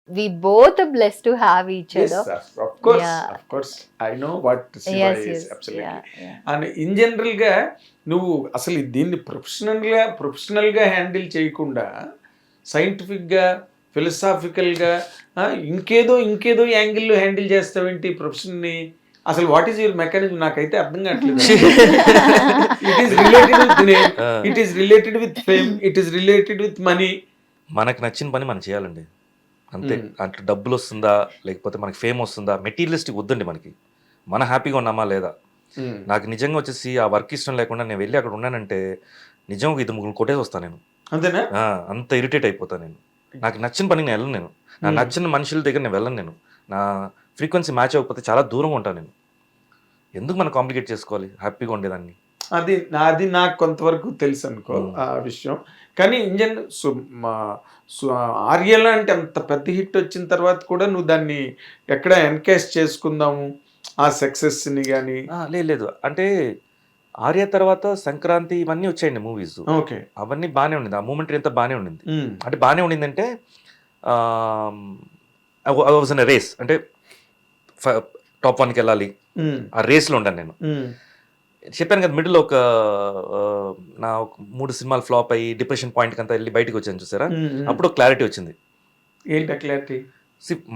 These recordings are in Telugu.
we both are blessed to have each Yes, other. of course, Yeah. of course. I know what Shiva Yes, is, yes. absolutely. Yeah. And in జనరల్గా నువ్వు అసలు దీన్ని ప్రొఫెషనల్గా హ్యాండిల్ చేయకుండా సైంటిఫిక్గా ఫిలసాఫికల్గా ఇంకేదో యాంగిల్లో హ్యాండిల్ చేస్తావేంటి ప్రొఫెషన్ని? అసలు వాట్ ఈస్ యువర్ మెకానిజం నాకైతే అర్థం కావట్లేదు. It is related with name, it is related with fame, it is related with money. మనకు నచ్చిన పని మనం చేయాలండి అంతే. అంటే డబ్బులు వస్తుందా లేకపోతే మనకి ఫేమ్ వస్తుందా మెటీరియలిస్టిక్ వద్దండి మనకి. మన హ్యాపీగా ఉన్నామా లేదా. నాకు నిజంగా వచ్చేసి ఆ వర్క్ ఇష్టం లేకుండా నేను వెళ్ళి అక్కడ ఉన్నానంటే నిజంగా 2-3 కొట్టేసి వస్తాను నేను. అంతేనా? అంత ఇరిటేట్ అయిపోతాను నేను. నాకు నచ్చిన పనికి నేను వెళ్ళను. నేను నా నచ్చిన మనుషుల దగ్గర నేను వెళ్ళను. నేను నా ఫ్రీక్వెన్సీ మ్యాచ్ అవ్వకపోతే చాలా దూరంగా ఉంటాను నేను. ఎందుకు మనం కాంప్లికేట్ చేసుకోవాలి హ్యాపీగా ఉండేదాన్ని. అది నాకు కొంతవరకు తెలుసు అనుకో ఆ విషయం. కానీ ఇంజన్ ఆర్య లాంటి అంత పెద్ద హిట్ వచ్చిన తర్వాత కూడా నువ్వు దాన్ని ఎక్కడ ఎన్కేస్ చేసుకుందాము ఆ సక్సెస్ని కానీ? లేదు అంటే ఆర్య తర్వాత సంక్రాంతి ఇవన్నీ వచ్చాయండి మూవీస్. ఓకే, అవన్నీ బాగానే ఉండింది. ఆ మూమెంట్ అంతా బాగానే ఉండింది. అంటే బాగానే ఉండిందంటే వాజ్ ఇన్ రేస్. అంటే టాప్ 1కి వెళ్ళాలి ఆ రేస్లో ఉండాను నేను. చెప్పాను కదా మిడిల్ ఒక నా 3 సినిమాలు ఫ్లాప్ అయ్యి డిప్రెషన్ పాయింట్కి అంతా వెళ్ళి బయటకు వచ్చాను చూసారా. అప్పుడు క్లారిటీ వచ్చింది. ఏంటి క్లారిటీ?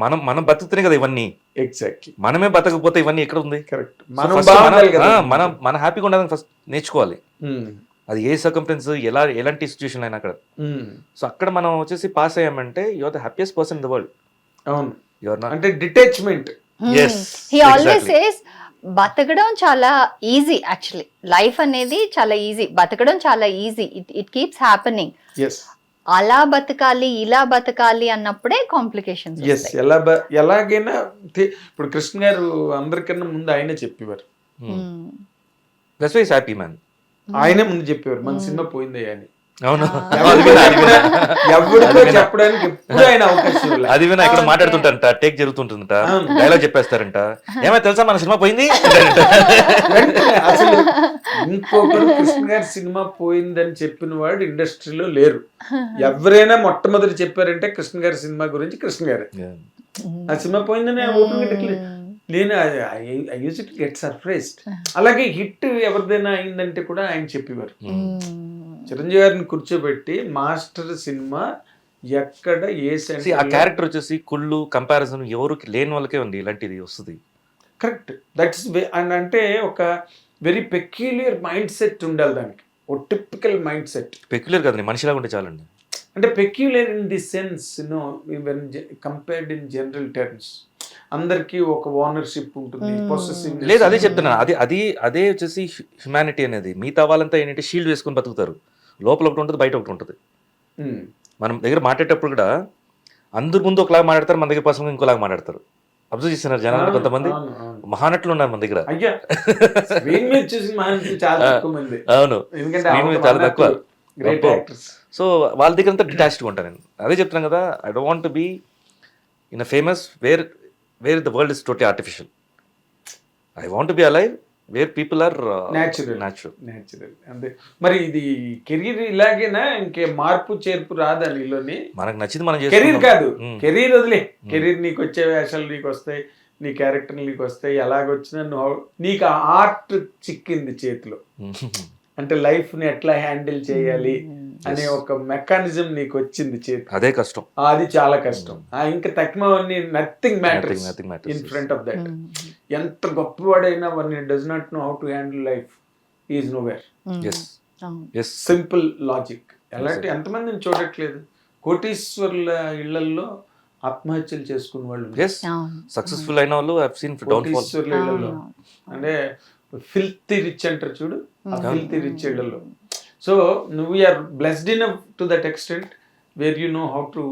మనం బతుకుతున్నాయి కదా ఇవన్నీ. ఎగ్జాక్ట్లీ. మనమే బతకపోతే ఇవన్నీ ఎక్కడ ఉంది? కరెక్ట్. మనం హ్యాపీగా ఉండాలని ఫస్ట్ నేర్చుకోవాలి. అది ఏ సర్కంఫరెన్స్ ఎలాంటి సిచ్యువేషన్ అయినా అక్కడ. సో అక్కడ మనం వచ్చేసి పాస్ అయ్యామంటే you are the happiest person in the world. అవును, అంటే డిటాచ్మెంట్. He always says బతకడం చాలా ఈజీ. యాక్చువల్లీ లైఫ్ అనేది చాలా ఈజీ, బతకడం చాలా ఈజీ. It keeps happening. అలా బతకాలి ఇలా బతకాలి అన్నప్పుడే కాంప్లికేషన్స్. ఎలాగైనా ఇప్పుడు కృష్ణ గారు అందరికన్నా ముందు ఆయనే చెప్పేవారు. That's why happy man. ఆయనే ముందు చెప్పేవారు మన సినిమా పోయిందే అని. అవును, ఎవరితో చెప్పడానికి ఎప్పుడు ఆయన అవకాశం. అది వినా ఇక్కడ మాట్లాడుతుంటారంట, టేక్ జరుగుతుంటుందంట, డైలాగ్ చెప్పేస్తారంట, ఏమైనా తెలుసా మన సినిమా పోయింది. అసలు ఇంకొకరు కృష్ణ గారి సినిమా పోయిందని చెప్పిన వాడు ఇండస్ట్రీలో లేరు. ఎవరైనా మొట్టమొదటి చెప్పారంటే కృష్ణ గారి సినిమా గురించి కృష్ణ గారు ఆ సినిమా పోయిందని నేను I use to get surprised. అలాగే హిట్ ఎవరిదైనా అయిందంటే కూడా ఆయన చెప్పేవారు. చిరంజీవి గారిని కూర్చోబెట్టి మాస్టర్ సినిమా ఎక్కడ ఆ క్యారెక్టర్ వచ్చేసి కుళ్ళు కంపారిజన్ ఎవరికి లేని వాళ్ళకే ఉంది ఇలాంటిది వస్తుంది. కరెక్ట్. దట్స్ అండ్ అంటే ఒక వెరీ పెక్యులియర్ మైండ్ సెట్ ఉండాలి దానికి. ఓ టిపికల్ మైండ్ సెట్. పెక్యులియర్ కదండి, మనిషిలాగా ఉంటే చాలండి. అంటే peculiar in the sense when compared in general terms అందరికి ఒక ఓనర్షిప్ ఉంటుంది, పొసెసివ్. లేదు అదే చెప్తున్నాను. అదే వచ్చేసి హ్యుమానిటీ అనేది. మిగతా వాళ్ళంతా ఏంటంటే షీల్డ్ వేసుకొని బతుకుతారు. లోపల ఒకటి ఉంటుంది, బయట ఒకటి ఉంటుంది. మనం దగ్గర మాట్లాడేటప్పుడు కూడా అందరి ముందు ఒకలాగా మాట్లాడతారు, మన దగ్గర పర్సనల్గా ఇంకోలాగా మాట్లాడతారు. అబ్జర్వ్ చేస్తున్నారు జనాలు. కొంతమంది మహానటులు ఉన్నారు మన దగ్గర. అవును, చాలా తక్కువ. సో వాళ్ళ దగ్గర అంతా డిటాచ్డ్గా ఉంటాను నేను. అదే చెప్తున్నాను కదా, I don't want to be in a famous where the world is totally artificial. I want to be alive where people are natural. అంతే. మరి ఇది కెరీర్ ఇలాగేనా? ఇంకే మార్పు చేర్పు రాదా నీలోని? మనకు నచ్చింది మనం కెరీర్ కాదు, కెరీర్ వదిలే. కెరీర్ నీకు వచ్చే వేషాలు నీకు వస్తాయి, నీ క్యారెక్టర్ నీకు వస్తాయి. ఎలాగొచ్చినా నువ్వు నీకు ఆర్ట్ చిక్కింది చేతిలో. అంటే లైఫ్ ని ఎట్లా హ్యాండిల్ చేయాలి అనే ఒక మెకానిజం నీకు వచ్చింది చేతి. అదే కష్టం, అది చాలా కష్టం. ఇంకా తక్కువన్నీ nothing matters in front of that. ఎంత గొప్పవాడైనా one does not know how to handle life is nowhere. Simple logic. ఎలాంటి ఎంతమందిని చూడట్లేదు కోటీశ్వర్ల ఇళ్లలో ఆత్మహత్యలు చేసుకున్న వాళ్ళు, సక్సెస్ఫుల్ అయిన వాళ్ళు కోటీశ్వర్ల ఇళ్లలో. అంటే ఫిల్తీ రిచ్ అంటారు చూడు, ఆ ఫిల్తీ రిచ్ ఇళ్లలో. సో నువ్వు are blessed enough to that extent where you know how to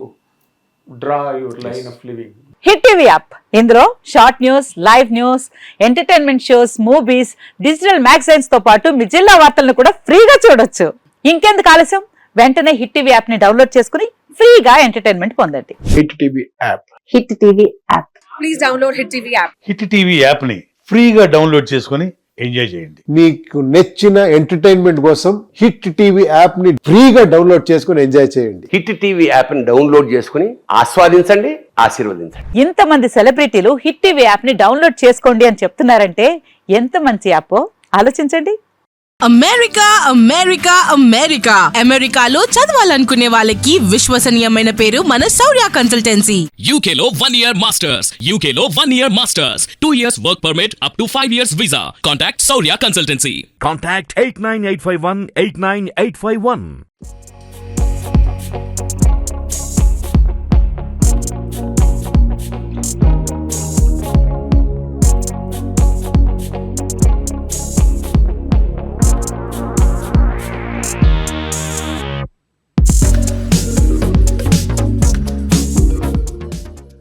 draw your line of living. Hit TV app, ఇందులో short news, live news, entertainment shows, movies, digital magazines తో పాటు మీ జిల్లా వార్తలను కూడా ఫ్రీగా చూడొచ్చు. ఇంకెందుకు ఆలస్యం, వెంటనే హిట్ టీవీ యాప్ ని డౌన్లోడ్ చేసుకుని ఫ్రీగా ఎంటర్టైన్మెంట్ పొందండి. Hit TV app. Hit TV app. Please download hit TV app. Hit TV app ని ఫ్రీగా డౌన్లోడ్ చేసుకుని ఎంజాయ్ చేయండి. మీకు నచ్చిన ఎంటర్టైన్మెంట్ కోసం హిట్ టీవీ యాప్ ని ఫ్రీగా డౌన్లోడ్ చేసుకుని ఎంజాయ్ చేయండి. హిట్ టీవీ యాప్ ని డౌన్లోడ్ చేసుకుని ఆస్వాదించండి, ఆశీర్వదించండి. ఇంతమంది సెలబ్రిటీలు హిట్ టీవీ యాప్ ని డౌన్లోడ్ చేసుకోండి అని చెప్తున్నారంటే ఎంత మంచి యాప్ ఆలోచించండి. అమెరికా అమెరికా అమెరికా అమెరికాలో చదవాలనుకునే వాళ్ళకి విశ్వసనీయమైన పేరు మన శౌర్య కన్సల్టెన్సీ. UK లో 1 year masters, UK లో 1 year masters, 2 years work permit up to 5 years visa. Contact Saurya Consultancy. Contact 89851 89851.